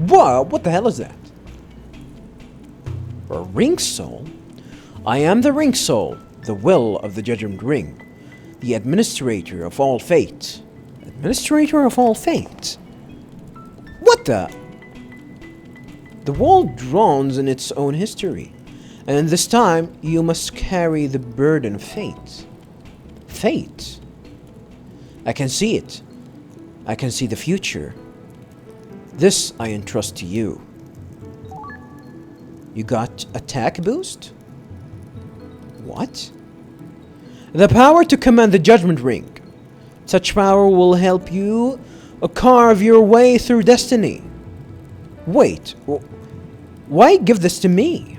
What the hell is that? A ring soul? I am the ring soul, the will of the Judgement Ring, the administrator of all fate. Administrator of all fate? What the? The world drowns in its own history, and this time you must carry the burden of fate. Fate? I can see it. I can see the future. This I entrust to you. You got attack boost? What? The power to command the Judgement Ring. Such power will help you carve your way through destiny. Wait, why give this to me?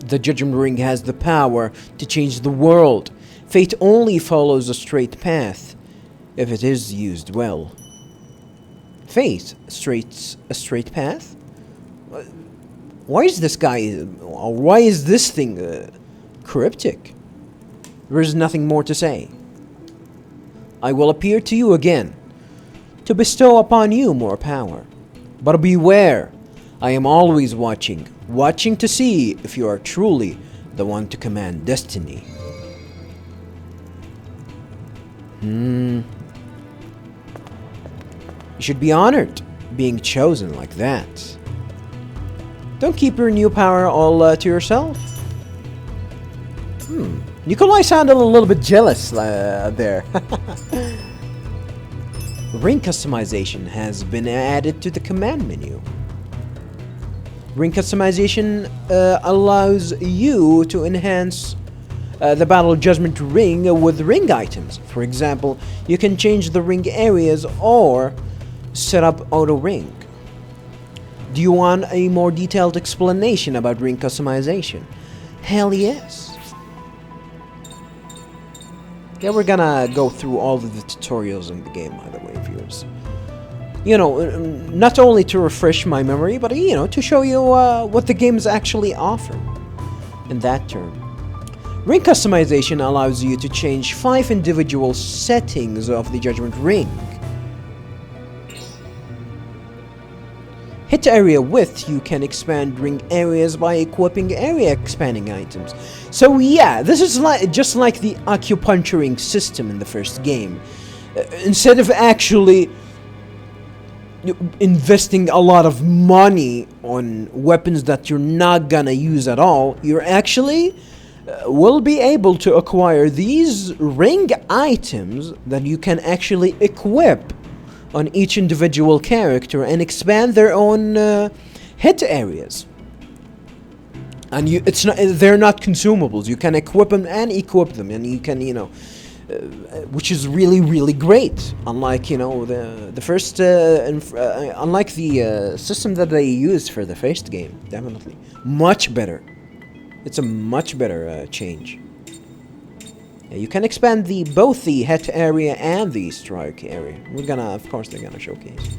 The Judgement Ring has the power to change the world. Fate only follows a straight path if it is used well. Fate? A straight path? Why is this guy... why is this thing cryptic? There is nothing more to say. I will appear to you again, to bestow upon you more power. But beware, I am always watching to see if you are truly the one to command destiny. You should be honored, being chosen like that. Don't keep your new power all to yourself. Nikolai sounded a little bit jealous there. Ring customization has been added to the command menu. Ring customization allows you to enhance the Battle Judgement Ring with ring items. For example, you can change the ring areas or set up auto ring. Do you want a more detailed explanation about ring customization? Hell yes. Yeah, we're gonna go through all of the tutorials in the game, by the way, viewers. You know, not only to refresh my memory, but, you know, to show you what the games actually offer in that term. Ring customization allows you to change 5 individual settings of the Judgement Ring. Hit area width, you can expand ring areas by equipping area expanding items. So yeah, this is just like the acupuncturing system in the first game. Instead of actually investing a lot of money on weapons that you're not gonna use at all, you're actually will be able to acquire these ring items that you can actually equip on each individual character and expand their own hit areas. And they're not consumables. You can equip them and equip them, and you can, you know, which is really, really great. Unlike, you know, the first, unlike the system that they used for the first game, definitely much better. It's a much better change. You can expand both the hit area and the strike area. We're gonna, of course, they're gonna showcase.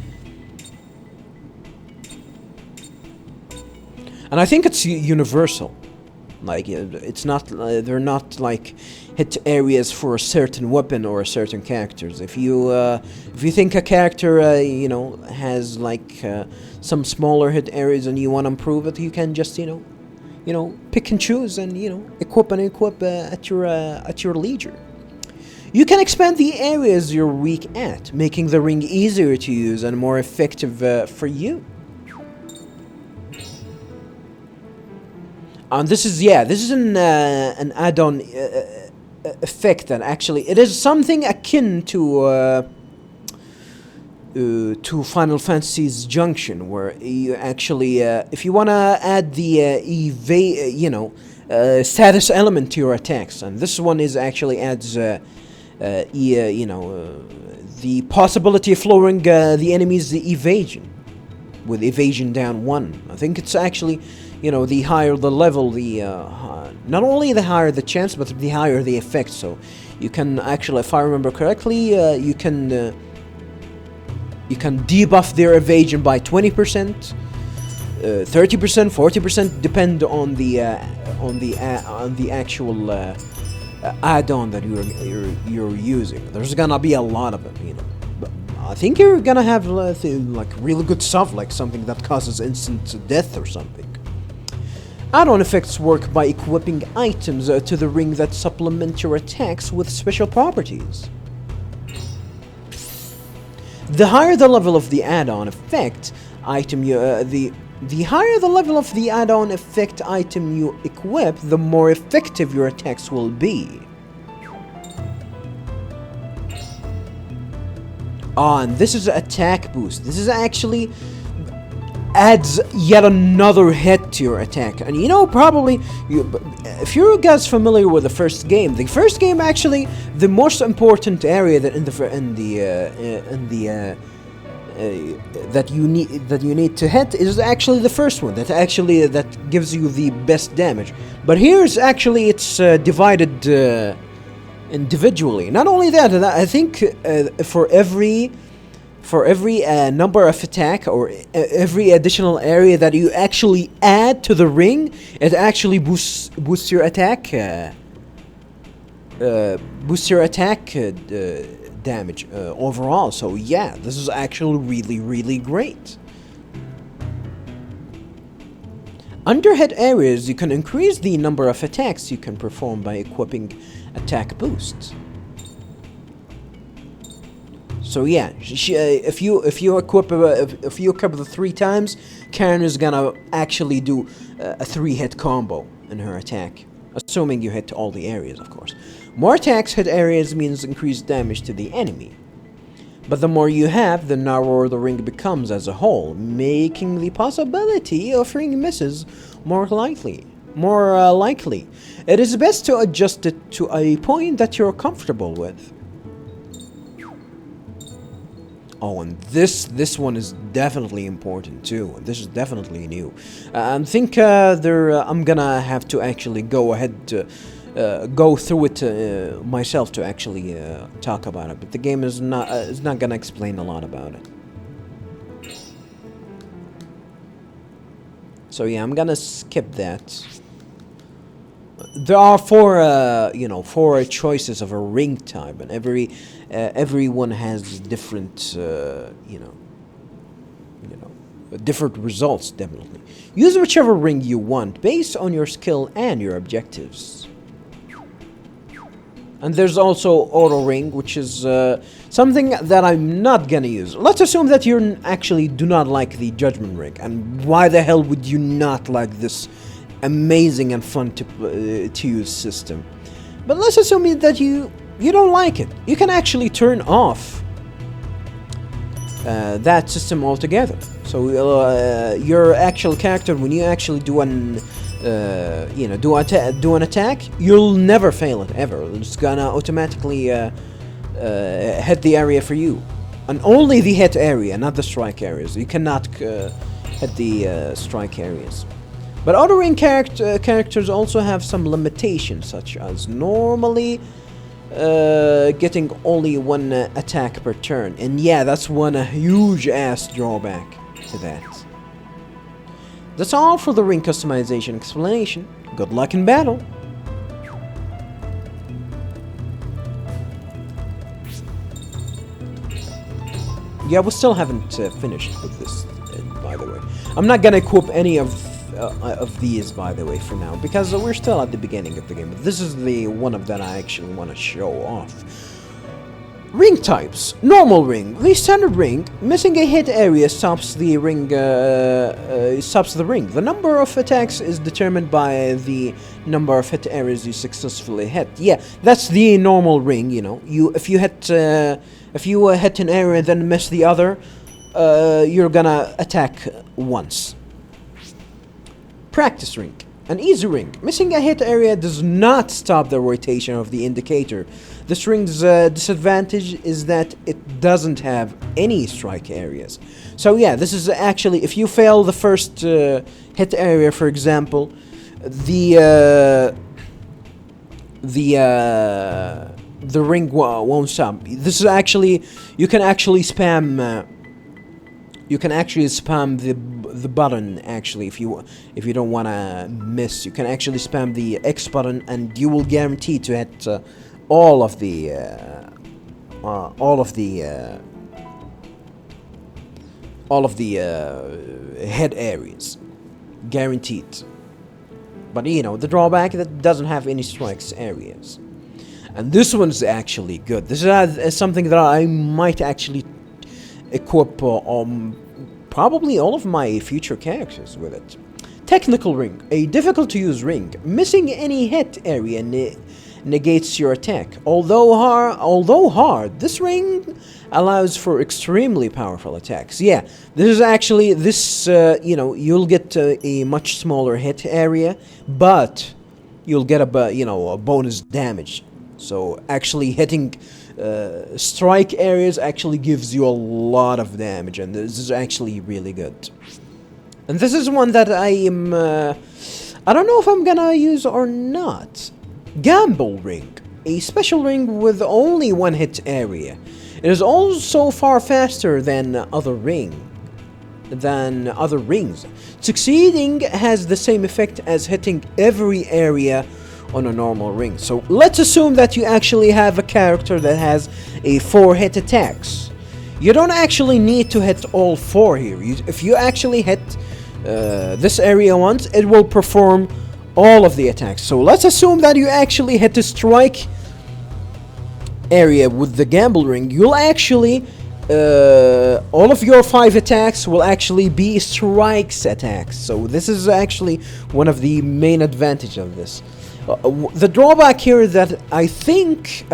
And I think it's universal. Like, it's not, they're not like hit areas for a certain weapon or a certain characters. If you think a character, you know, has like some smaller hit areas and you want to improve it, you can just, you know, pick and choose and, you know, equip at your leisure. You can expand the areas you're weak at, making the ring easier to use and more effective for you. And this is an add-on effect that actually it is something akin to Final Fantasy's Junction, where you actually, if you wanna add the status element to your attacks, and this one is actually adds the possibility of lowering the enemy's evasion with evasion down 1. I think it's actually, you know, the higher the level, the not only the higher the chance, but the higher the effect. So you can actually, if I remember correctly, you can debuff their evasion by 20%, 30%, 40%, depend on the actual add-on that you're using. There's gonna be a lot of them, you know. I think you're gonna have like really good stuff, like something that causes instant death or something. Add-on effects work by equipping items to the ring that supplement your attacks with special properties. The higher the level of the add-on effect item the higher the level of the add-on effect item you equip, the more effective your attacks will be. And this is attack boost. This is actually adds yet another hit to your attack. And you know, probably if you guys familiar with the first game actually, the most important area that that you need to hit is actually the first one. That gives you the best damage. But here's actually it's divided individually. Not only that, I think for every number of attack or every additional area that you actually add to the ring, it actually boosts your attack. Damage overall. So yeah, this is actually really great. Under hit areas, you can increase the number of attacks you can perform by equipping attack boosts. So yeah, if you equip the 3 times, Karin is gonna actually do a 3-hit combo in her attack, assuming you hit all the areas, of course. More attacks hit areas means increased damage to the enemy. But the more you have, the narrower the ring becomes as a whole, making the possibility of ring misses more likely. It is best to adjust it to a point that you're comfortable with. Oh, and this one is definitely important too. This is definitely new. I think I'm gonna have to actually go ahead to go through it myself to actually talk about it. But the game is not gonna explain a lot about it. So yeah, I'm gonna skip that. There are 4 choices of a ring type, and everyone has different, different results. Definitely, use whichever ring you want based on your skill and your objectives. And there's also auto ring, which is something that I'm not gonna use. Let's assume that you actually do not like the Judgement Ring, and why the hell would you not like this amazing and fun to use system? But let's assume that you don't like it. You can actually turn off that system altogether. So your actual character, when you actually do an attack, you'll never fail it ever. It's gonna automatically hit the area for you, and only the hit area, not the strike areas. You cannot hit the strike areas. But auto ring characters also have some limitations, such as normally getting only 1 attack per turn. And yeah, that's one huge ass drawback to that. That's all for the ring customization explanation. Good luck in battle. Yeah, we still haven't finished with this, by the way. I'm not gonna equip any of these, by the way, for now, because we're still at the beginning of the game. But this is the one of that I actually want to show off. Ring types. Normal ring. The standard ring. Missing a hit area stops the ring. The number of attacks is determined by the number of hit areas you successfully hit. Yeah, that's the normal ring. You know, if you hit an area and then miss the other, you're gonna attack once. Practice ring. An easy ring. Missing a hit area does not stop the rotation of the indicator. This ring's disadvantage is that it doesn't have any strike areas. So yeah, this is actually, if you fail the first hit area, for example, the ring won't stop. This is actually, you can actually spam the button. Actually, if you don't want to miss, you can actually spam the X button, and you will guarantee to hit all of the all of the head areas, guaranteed. But you know, the drawback that doesn't have any strikes areas. And this one's actually good. This is something that I might actually equip probably all of my future characters with it. Technical ring, a difficult to use ring. Missing any hit area negates your attack. Although hard, this ring allows for extremely powerful attacks. Yeah, this is actually you know, you'll get a much smaller hit area, but you'll get a bonus damage. So actually hitting strike areas actually gives you a lot of damage, and this is actually really good. And this is one that I am I don't know if I'm gonna use or not. Gamble ring, a special ring with only one hit area. It is also far faster than other rings. Succeeding has the same effect as hitting every area on a normal ring. So let's assume that you actually have a character that has a 4 hit attacks. You don't actually need to hit all 4 here. If you actually hit this area once, it will perform all of the attacks. So let's assume that you actually hit the strike area with the gamble ring. You'll actually all of your 5 attacks will actually be strikes attacks. So this is actually one of the main advantages of this. The drawback here is that I think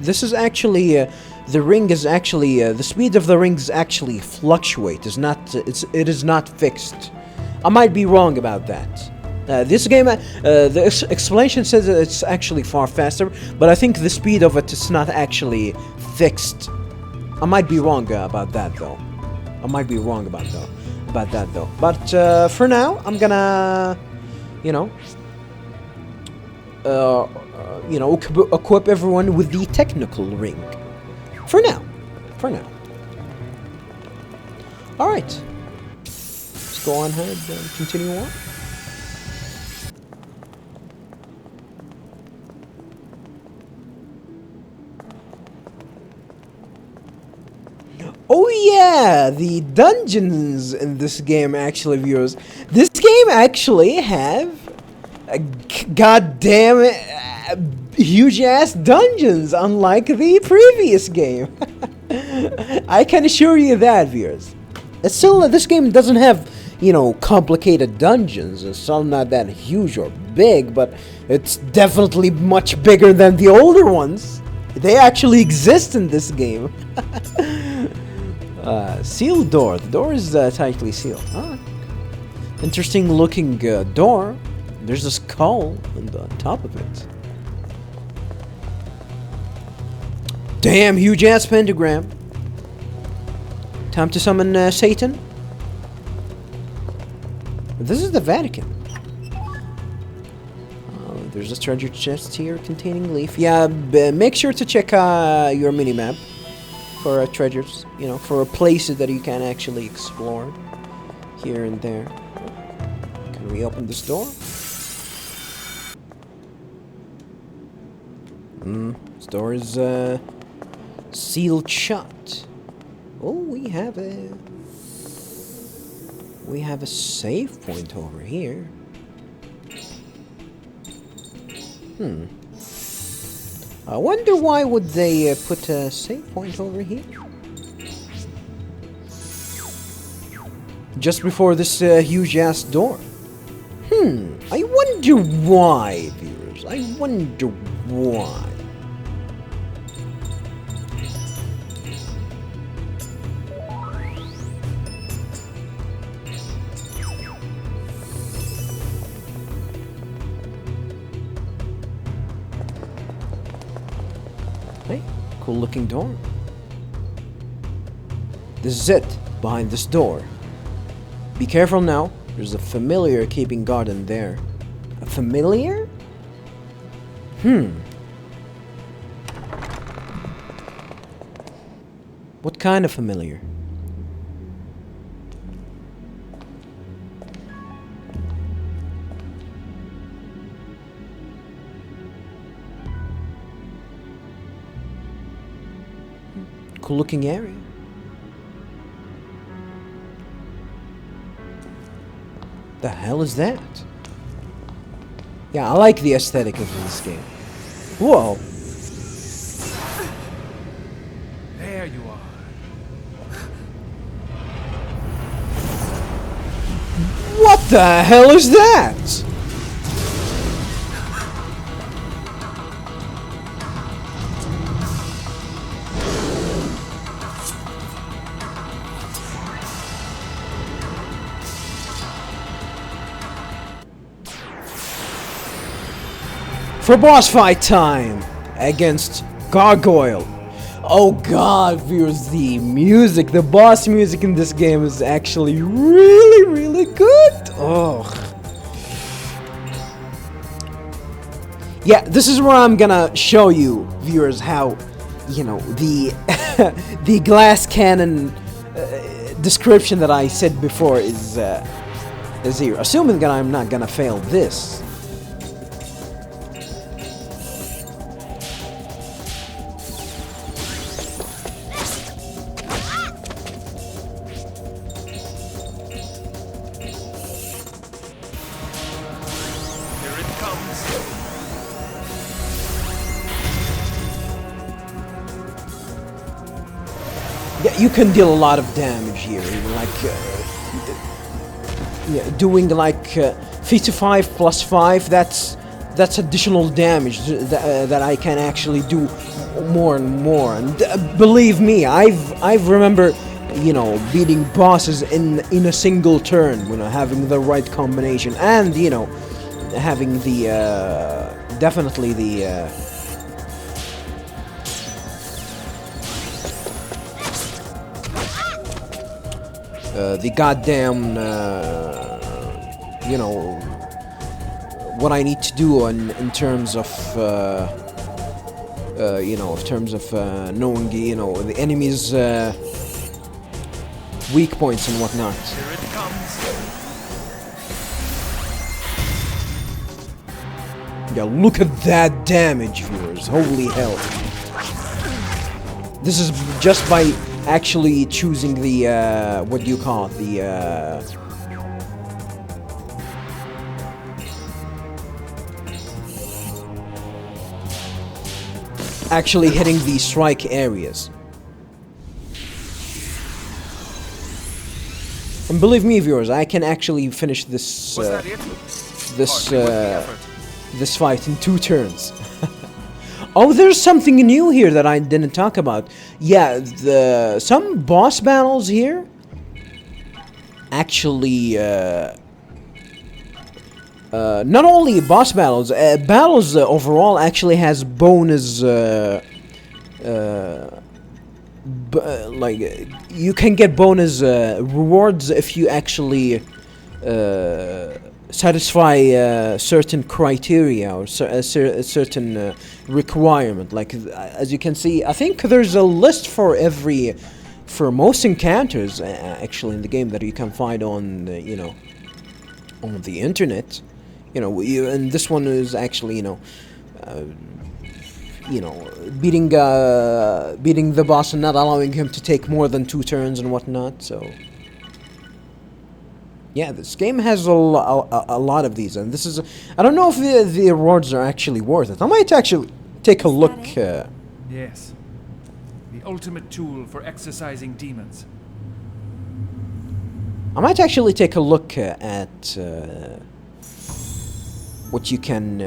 this is actually the ring is actually the speed of the rings actually fluctuate. It is not fixed. I might be wrong about that. This game, the explanation says that it's actually far faster, but I think the speed of it is not actually fixed. I might be wrong about that though. But for now, I'm gonna, equip everyone with the technical ring. For now. All right. Let's go on ahead and continue on. Oh yeah, the dungeons in this game actually, viewers. This game actually have a goddamn huge ass dungeons, unlike the previous game. I can assure you that, viewers. It's still, this game doesn't have, complicated dungeons. It's still not that huge or big, but it's definitely much bigger than the older ones. They actually exist in this game. Sealed door. The door is tightly sealed. Ah, interesting looking door. There's a skull on the top of it. Damn, huge ass pentagram. Time to summon Satan. This is the Vatican. There's a treasure chest here containing leaf. Yeah, make sure to check your minimap for treasures, for places that you can actually explore here and there. Can we open this door? This door is sealed shut. Oh, we have a save point over here. I wonder why would they put a save point over here? Just before this huge ass door. I wonder why, viewers. I wonder why. Hey, cool looking door. This is it, behind this door. Be careful now, there's a familiar keeping guard in there. A familiar? What kind of familiar? Cool looking area. The hell is that? Yeah, I like the aesthetic of this game. Whoa. There you are. What the hell is that? For boss fight time against Gargoyle. Oh god, viewers, the music, the boss music in this game is actually really good. Oh. Yeah, this is where I'm gonna show you, viewers, how, you know, the the glass cannon description that I said before is here. Assuming that I'm not gonna fail this. Yeah, you can deal a lot of damage here, like yeah, doing like 55 plus 5. That's additional damage that I can actually do more and more. And believe me, I've remember, you know, beating bosses in a single turn, you know, having the right combination, and you know, having the definitely the goddamn, you know, what I need to do in terms of, you know, in terms of knowing, you know, the enemy's weak points and whatnot. Here it comes. Yeah, look at that damage, viewers. Holy hell. This is just by actually choosing the, what do you call it, the, actually hitting the strike areas. And believe me, viewers, I can actually finish this, this fight in 2 turns. Oh, there's something new here that I didn't talk about. Yeah, some boss battles here actually not only boss battles, battles overall actually has bonus like you can get bonus rewards if you actually satisfy certain criteria or a certain requirement. Like as you can see, I think there's a list for most encounters actually in the game that you can find on you know, on the internet. You know, and this one is actually, you know, beating the boss and not allowing him to take more than 2 turns and whatnot. So yeah, this game has a lot of these, and this is I don't know if the rewards are actually worth it. I might actually take a look. Yes, the ultimate tool for exorcising demons. I might actually take a look at what you can,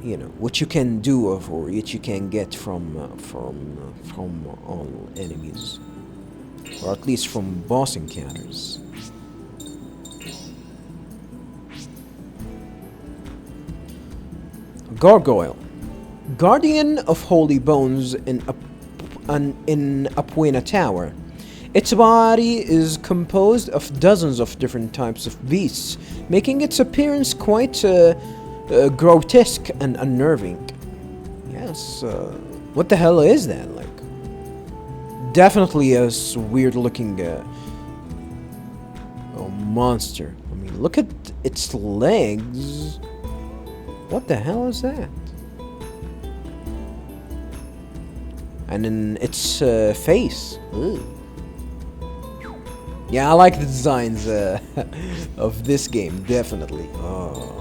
you know, what you can do or what you can get from all enemies, or at least from boss encounters. Gargoyle, guardian of holy bones in Apuena Tower. Its body is composed of dozens of different types of beasts, making its appearance quite grotesque and unnerving. Yes, what the hell is that? Like, definitely a weird-looking monster. I mean, look at its legs. What the hell is that? And in its face. Ooh. Yeah, I like the designs of this game, definitely. Oh.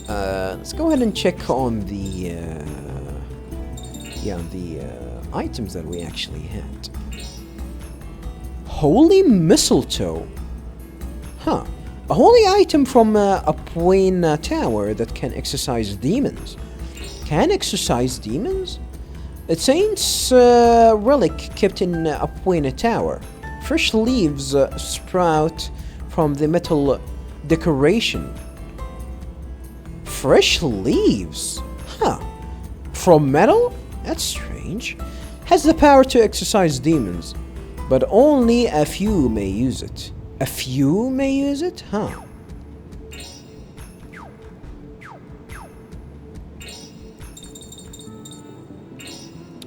Let's go ahead and check on the items that we actually had. Holy mistletoe. Huh. A holy item from a Puin tower that can exorcise demons. Can exorcise demons? A saint's relic kept in a Puin tower. Fresh leaves sprout from the metal decoration. Fresh leaves? Huh. From metal? That's strange. Has the power to exorcise demons, but only a few may use it. A few may use it? Huh.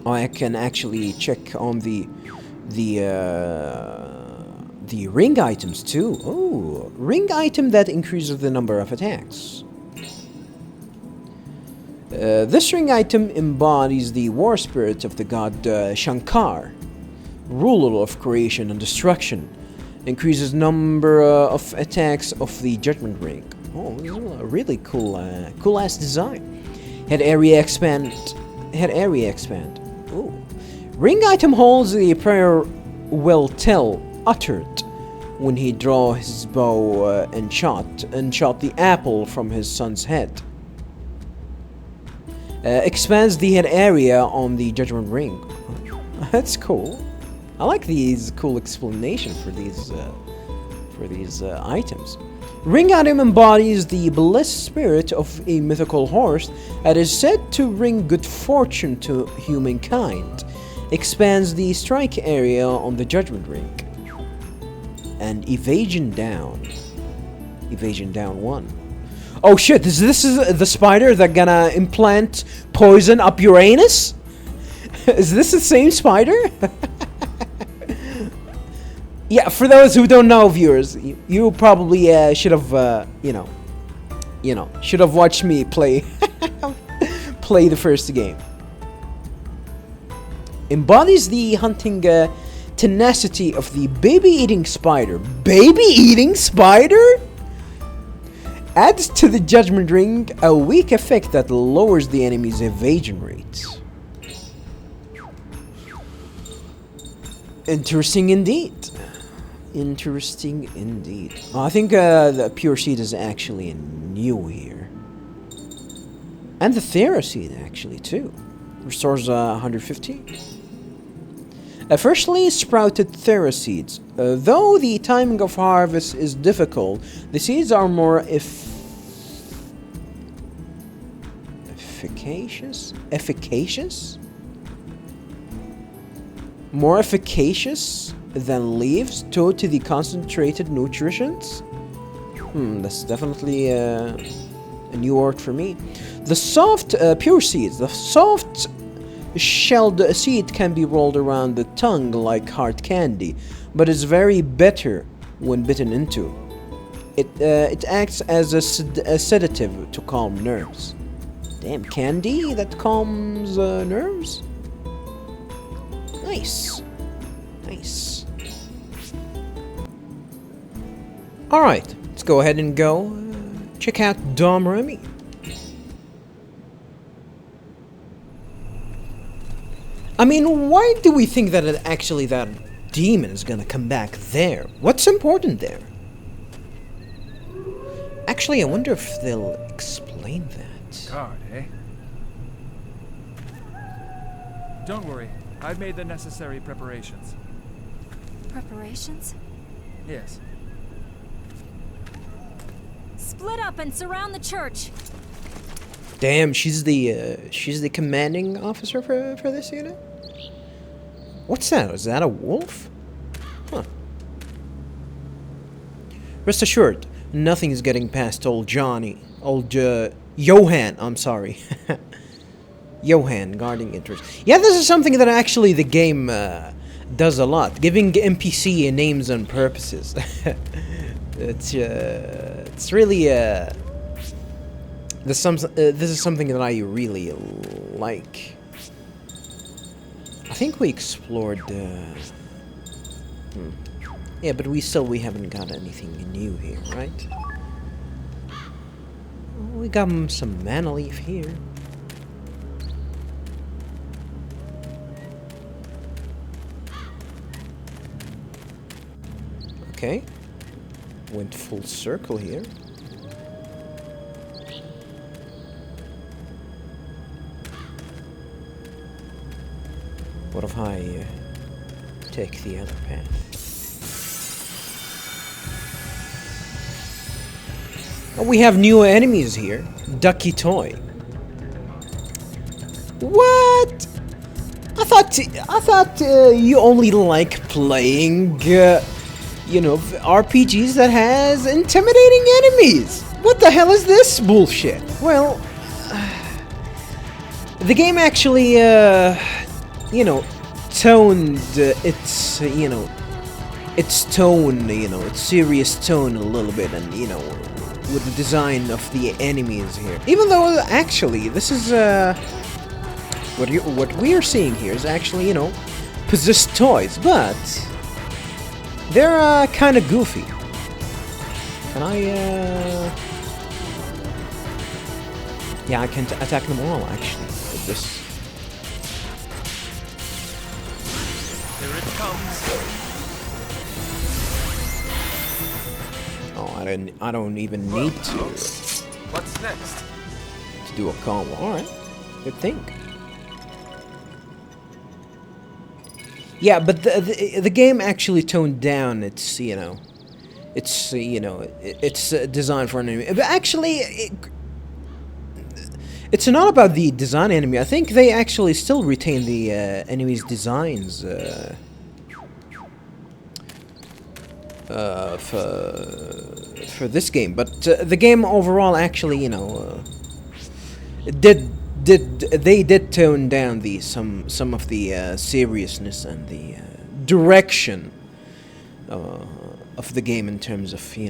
I can actually check on the ring items too. Oh, ring item that increases the number of attacks. This ring item embodies the war spirit of the god Shankar, ruler of creation and destruction. Increases number of attacks of the Judgement Ring. Oh, this is a really cool ass design. Head area expand. Head area expand. Ooh. Ring item holds the prayer will tell uttered when he draw his bow and shot the apple from his son's head. Expands the head area on the Judgement Ring. That's cool. I like these cool explanation for these items. Ring item embodies the blessed spirit of a mythical horse that is said to bring good fortune to humankind. Expands the strike area on the Judgement Ring. And evasion down. Evasion down 1. Oh shit, this is the spider that gonna implant poison up your anus? Is this the same spider? Yeah, for those who don't know, viewers, you probably should have, should have watched me play play the first game. Embodies the hunting tenacity of the baby-eating spider. Baby-eating spider? Adds to the Judgement Ring a weak effect that lowers the enemy's evasion rates. Interesting indeed. Interesting indeed. I think the Pure Seed is actually new here. And the Thera Seed actually too. Restores 150. Freshly sprouted Thera Seeds. Though the timing of harvest is difficult, the seeds are more efficacious? Efficacious? More efficacious than leaves due to the concentrated nutrients? That's definitely a new word for me. The soft pure seeds. The soft shelled seed can be rolled around the tongue like hard candy, but is very bitter when bitten into. It acts as a sedative to calm nerves. Damn, candy that calms nerves? Nice. Nice. Alright, let's go ahead and go check out Dom Remy. I mean, why do we think that that demon is gonna come back there? What's important there? Actually, I wonder if they'll explain that. Guard, eh? Don't worry. I've made the necessary preparations. Preparations? Yes. Split up and surround the church. Damn, she's the commanding officer for this unit? What's that? Is that a wolf? Huh. Rest assured, nothing is getting past old Johnny. Old, Johan, I'm sorry. Johan, guarding interest. Yeah, this is something that actually the game does a lot. Giving NPC names and purposes. It's really, this is something that I really like. I think we explored. Yeah, but we haven't got anything new here, right? We got some mana leaf here. Okay. Went full circle here. What if I take the other path? Oh, we have new enemies here. Ducky Toy. What? I thought you only like playing, you know, RPGs that has intimidating enemies. What the hell is this bullshit? Well, the game actually, you know, toned its, you know, its tone, you know, its serious tone a little bit, and you know, with the design of the enemies here. Even though actually this is what we are seeing here is actually, you know, possessed toys, but they're kind of goofy. Can I? Yeah, I can attack them all actually with this. Here it comes. Oh, I don't even need to What's next? do a combo. All right, good thing. Yeah, but the game actually toned down its, you know, it's design for an enemy. But actually, it's not about the design enemy. I think they actually still retain the enemy's designs for this game. But the game overall actually, you know, they did tone down some of the seriousness and the direction of the game in terms of, you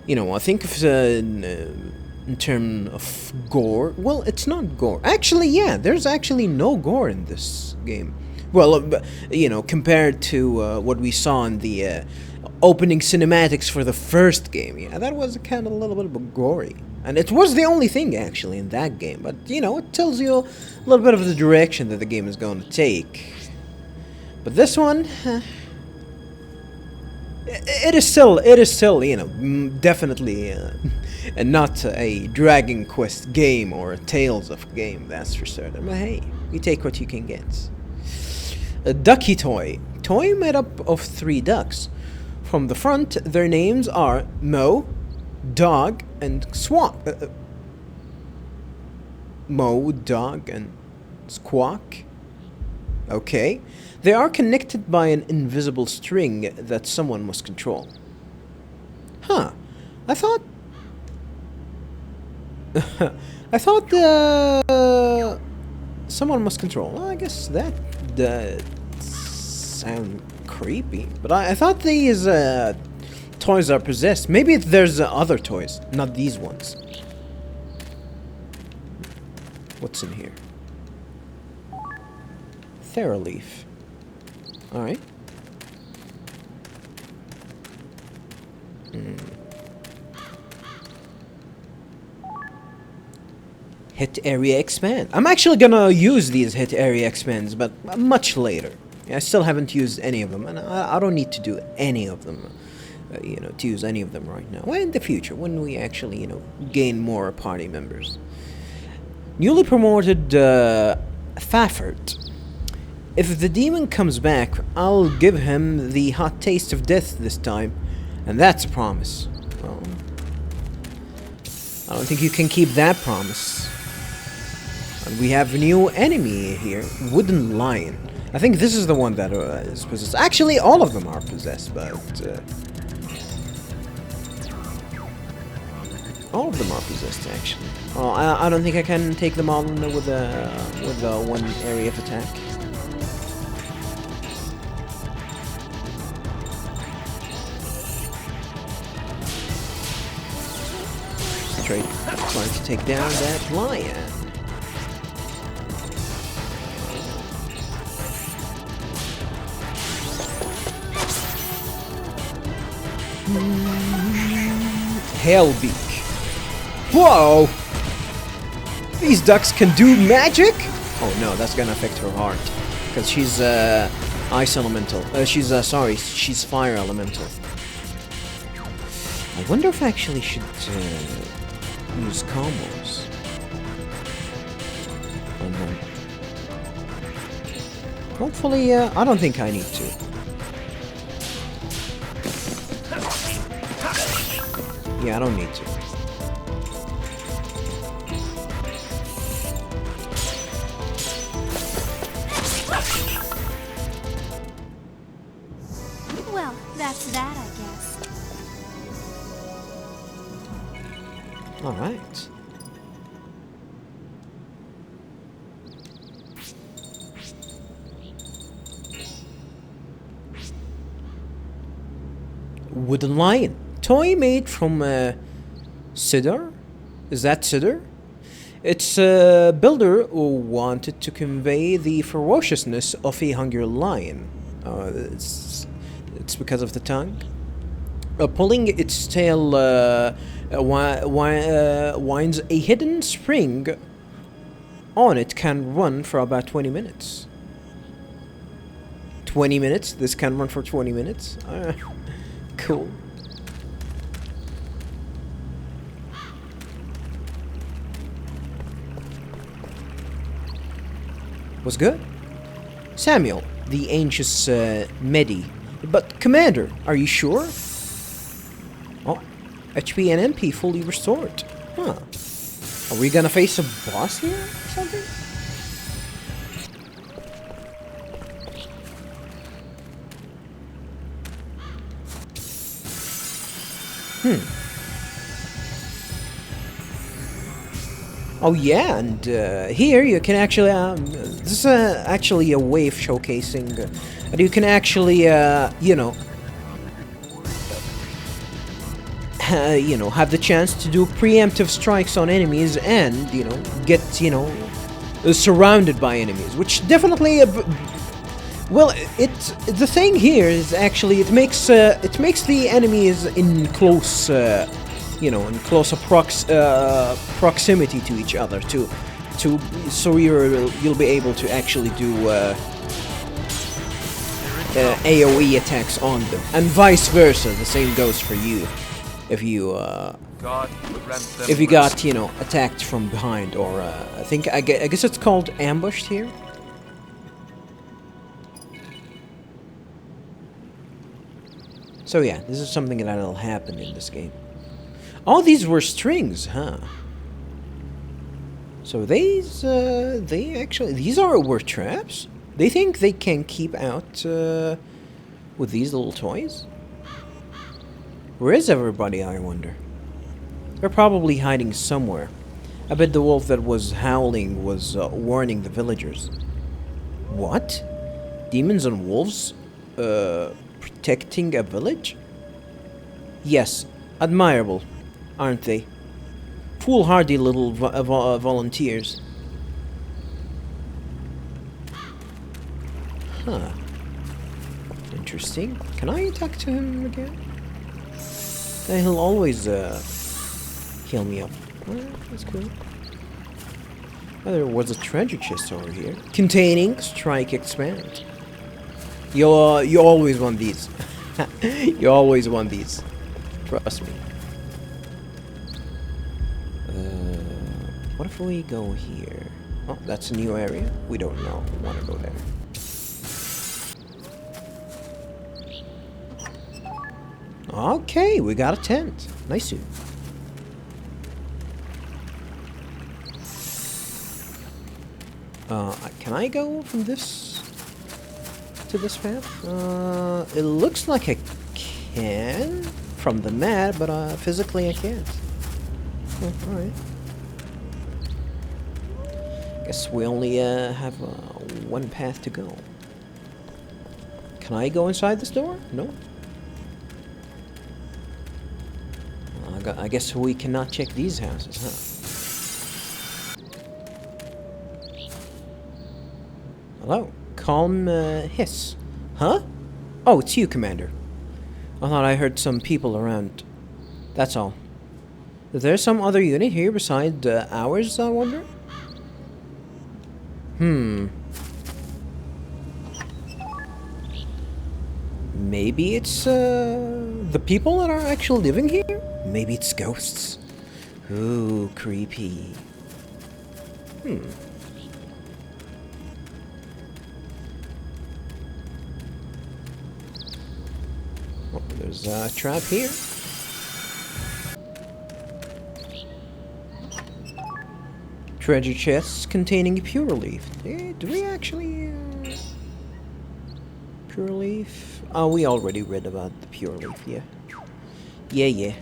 know, I think of in terms of gore. Well, it's not gore. Actually, yeah, there's actually no gore in this game. Well, you know, compared to what we saw in the opening cinematics for the first game, yeah, that was kind of a little bit gory. And it was the only thing, actually, in that game. But, you know, it tells you a little bit of the direction that the game is going to take. But this one, it is still, you know, definitely not a Dragon Quest game or a Tales of game, that's for certain. But hey, you take what you can get. A Ducky Toy. Toy made up of 3 ducks. From the front, their names are Mo, Dog, and Squawk. Mo, Dog, and Squawk. Okay. They are connected by an invisible string that someone must control. Huh. I thought someone must control. Well, I guess that sound creepy. But I thought these toys are possessed. Maybe there's other toys, not these ones. What's in here? Theraleaf. Alright. Hit area expand. I'm actually gonna use these hit area expands, but much later. I still haven't used any of them, and I don't need to do any of them. You know, to use any of them right now. Well, in the future, when we actually, you know, gain more party members. Newly promoted Faffert. If the demon comes back, I'll give him the hot taste of death this time, and that's a promise. Well, I don't think you can keep that promise. And we have a new enemy here, Wooden Lion. I think this is the one that is possessed. Actually, all of them are possessed, but all of them are possessed. Actually, oh, I don't think I can take them all with one area of attack. Straight, trying to take down that lion. Hellbeak. Whoa! These ducks can do magic? Oh no, that's gonna affect her heart. Because she's ice elemental. She's fire elemental. I wonder if I actually should use combos on her. Hopefully, I don't think I need to. Yeah, I don't need to. Well, that's that, I guess. All right. Wooden lion. Toy made from cedar? Is that cedar? Its builder wanted to convey the ferociousness of a hungry lion. It's because of the tongue. Pulling its tail winds a hidden spring on it can run for about 20 minutes. 20 minutes? This can run for 20 minutes? Cool. Was good? Samuel, the anxious Medi. But Commander, are you sure? Oh, HP and MP fully restored. Huh. Are we gonna face a boss here or something? Oh yeah, and here you can actually, this is actually a way of showcasing, and you can actually, have the chance to do preemptive strikes on enemies and, get, surrounded by enemies, which definitely, well, the thing here is actually it makes the enemies in close, in close proximity to each other, so you'll be able to actually do AOE attacks on them, and vice versa. The same goes for you if you got attacked from behind, or I guess it's called ambushed here. So yeah, this is something that'll happen in this game. Oh, these were strings, huh? So these were traps? They think they can keep out with these little toys? Where is everybody, I wonder? They're probably hiding somewhere. I bet the wolf that was howling was warning the villagers. What? Demons and wolves protecting a village? Yes, admirable, aren't they? Foolhardy little volunteers. Huh. Interesting. Can I talk to him again? He'll always heal me up. Well, that's cool. Oh, there was a treasure chest over here. Containing Strike Expand. You always want these. You always want these. Trust me. What if we go here? Oh, that's a new area. We don't know. We want to go there. Okay, we got a tent. Nice suit. Can I go from this to this path? It looks like I can from the map, but physically I can't. Oh, alright. Guess we only have one path to go. Can I go inside this door? No. I guess we cannot check these houses, huh? Hello. Calm hiss. Huh? Oh, it's you, Commander. I thought I heard some people around. That's all. Is there some other unit here besides ours, I wonder? Maybe it's the people that are actually living here? Maybe it's ghosts. Ooh, creepy. Oh, there's a trap here. Treasure chests containing pure leaf. Do we actually... Pure leaf? Oh, we already read about the pure leaf, yeah. Yeah.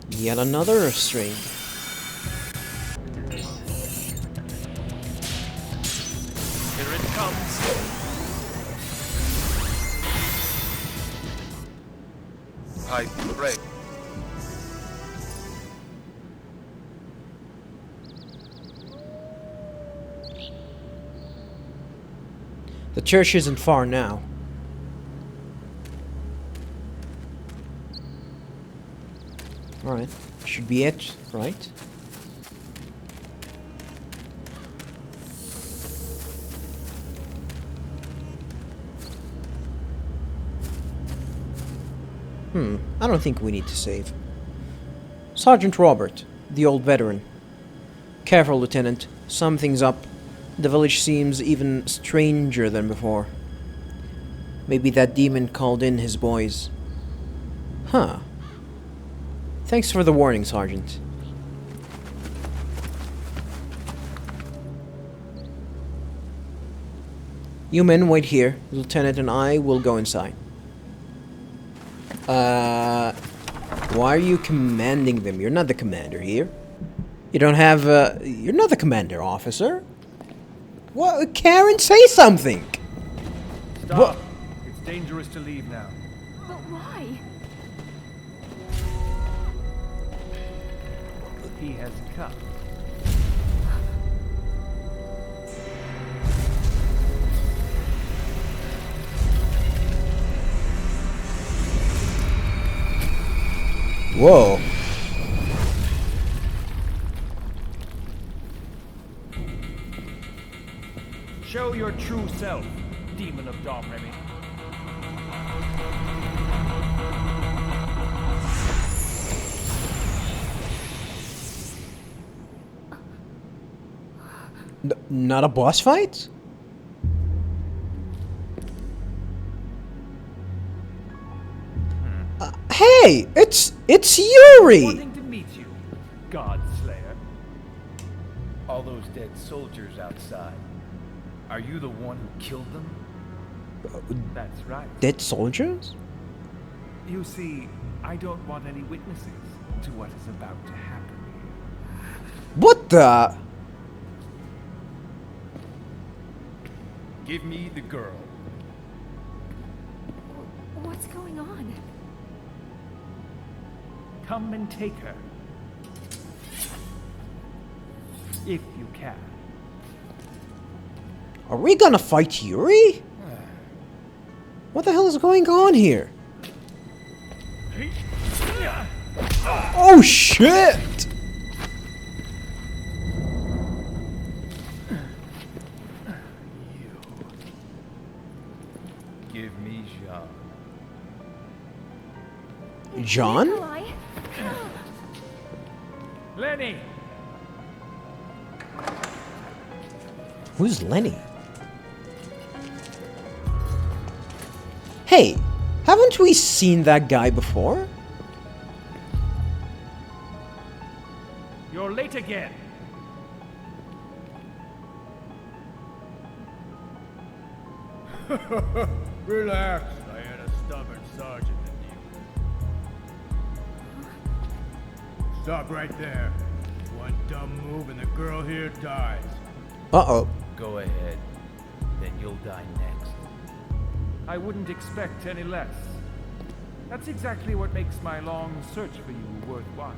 Yet another string. Here it comes. I pray. The church isn't far now. Alright, should be it, right? I don't think we need to save. Sergeant Robert, the old veteran. Careful, Lieutenant. Something's up. The village seems even stranger than before. Maybe that demon called in his boys. Huh. Thanks for the warning, Sergeant. You men wait here. Lieutenant and I will go inside. Why are you commanding them? You're not the commander here. You don't have, you're not the commander, officer. What? Karin, say something! Stop. What? It's dangerous to leave now. But why? He has come. Whoa. Show your true self, demon of Domremy. Not a boss fight? Hey, it's Yuri. Wanting to meet you, God Slayer. All those dead soldiers outside. Are you the one who killed them? That's right. Dead soldiers? You see, I don't want any witnesses to what is about to happen. What the? Give me the girl. What's going on? Come and take her. If you can. Are we gonna fight Yuri? What the hell is going on here? Oh shit! Give me Jean. John? Nikolai? Lenny! Who's Lenny? Hey, haven't we seen that guy before? You're late again. Relax. I had a stubborn sergeant in you. Stop right there. One dumb move and the girl here dies. Uh-oh. Go ahead. Then you'll die next. I wouldn't expect any less. That's exactly what makes my long search for you worthwhile.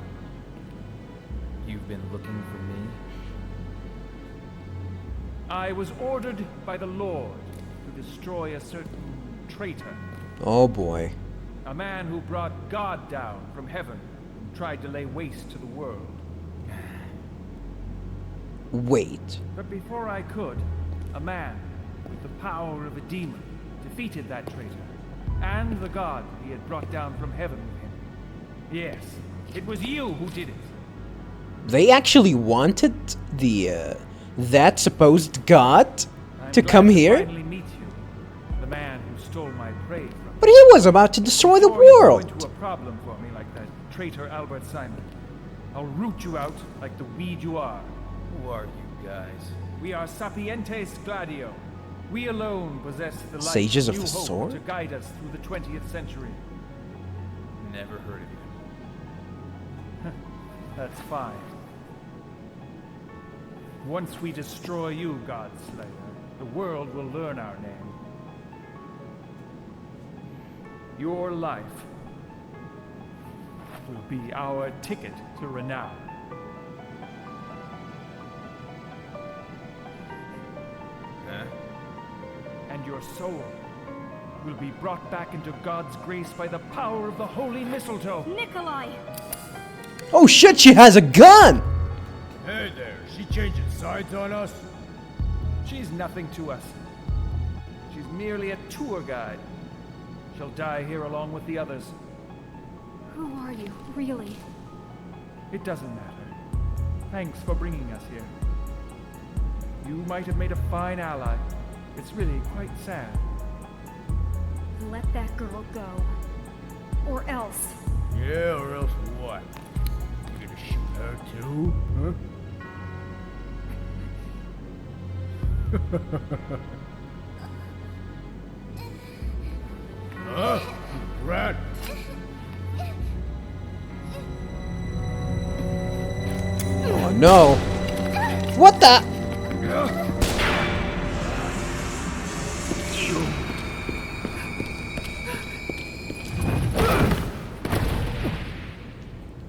You've been looking for me? I was ordered by the Lord to destroy a certain traitor. Oh boy. A man who brought God down from heaven and tried to lay waste to the world. Wait. But before I could, a man with the power of a demon defeated that traitor and the god he had brought down from heaven with him. Yes, it was you who did it. They actually wanted the that supposed god I'm to glad come to here? finally meet you, the man who stole my prey from me. But he was about to destroy the Before you go world. into a problem for me like that traitor Albert Simon, I'll root you out like the weed you are. Who are you guys? We are Sapientes Gladio. We alone possess the light Sages of new the hope sword? to guide us through the 20th century. Never heard of you. That's fine. Once we destroy you, Godslayer, the world will learn our name. Your life will be our ticket to renown. Huh? And your soul will be brought back into God's grace by the power of the holy mistletoe. Nikolai! Oh shit, she has a gun! Hey there, she changing sides on us? She's nothing to us. She's merely a tour guide. She'll die here along with the others. Who are you, really? It doesn't matter. Thanks for bringing us here. You might have made a fine ally. It's really quite sad. Let that girl go. Or else. Yeah, or else what? You gonna shoot her too? Huh? Huh? You brat? Oh no. What the?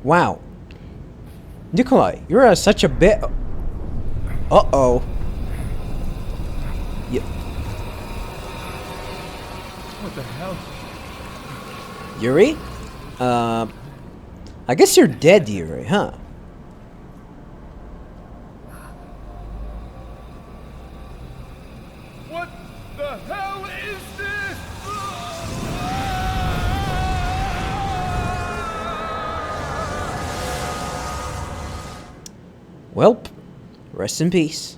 Wow. Nikolai, you're such a bit... Uh-oh. Yeah. What the hell? Yuri? I guess you're dead, Yuri, huh? What the hell is this? Welp, rest in peace.